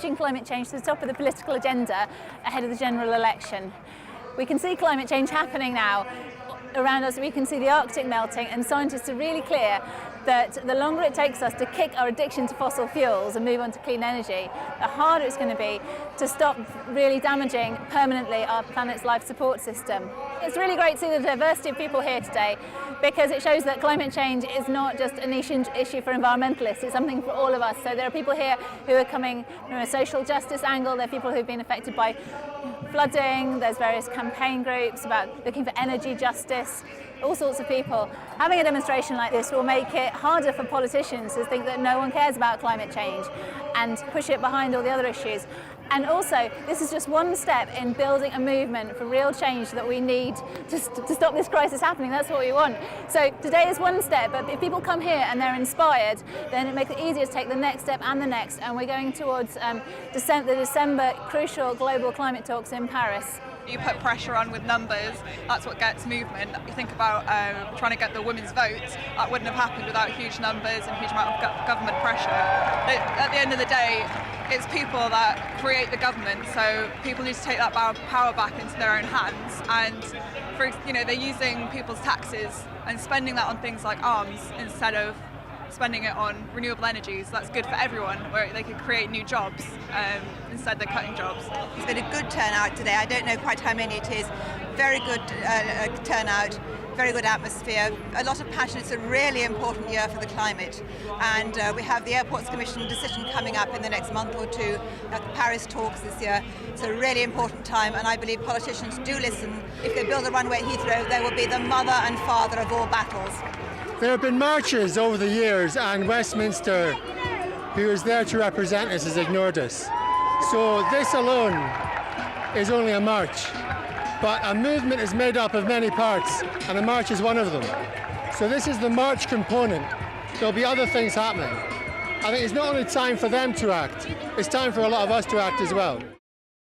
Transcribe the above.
pushing climate change to the top of the political agenda ahead of the general election. We can see climate change happening now around us. We can see the Arctic melting, and scientists are really clear that the longer it takes us to kick our addiction to fossil fuels and move on to clean energy, the harder it's going to be to stop really damaging permanently our planet's life support system. It's really great to see the diversity of people here today, because it shows that climate change is not just a niche issue for environmentalists, it's something for all of us. So there are people here who are coming from a social justice angle, there are people who've been affected by flooding, there's various campaign groups about looking for energy justice, all sorts of people. Having a demonstration like this will make it harder for politicians to think that no one cares about climate change and push it behind all the other issues. And also, this is just one step in building a movement for real change that we need to stop this crisis happening. That's what we want. So today is one step, but if people come here and they're inspired, then it makes it easier to take the next step and the next. And we're going towards the December crucial global climate talks in Paris. You put pressure on with numbers, that's what gets movement. You think about trying to get the women's votes, that wouldn't have happened without huge numbers and huge amount of government pressure. At the end of the day, it's people that create the government, so people need to take that power back into their own hands. And they're using people's taxes and spending that on things like arms instead of spending it on renewable energies. That's good for everyone, where they could create new jobs. Instead they're cutting jobs. It's been a good turnout today. I don't know quite how many it is. Very good turnout, very good atmosphere, a lot of passion. It's a really important year for the climate, and we have the Airports Commission decision coming up in the next month or two at the Paris talks this year. It's a really important time, and I believe politicians do listen. If they build a runway at Heathrow, they will be the mother and father of all battles. There have been marches over the years, and Westminster, who is there to represent us, has ignored us. So this alone is only a march, but a movement is made up of many parts, and a march is one of them. So this is the march component. There'll be other things happening. I think it's not only time for them to act, it's time for a lot of us to act as well.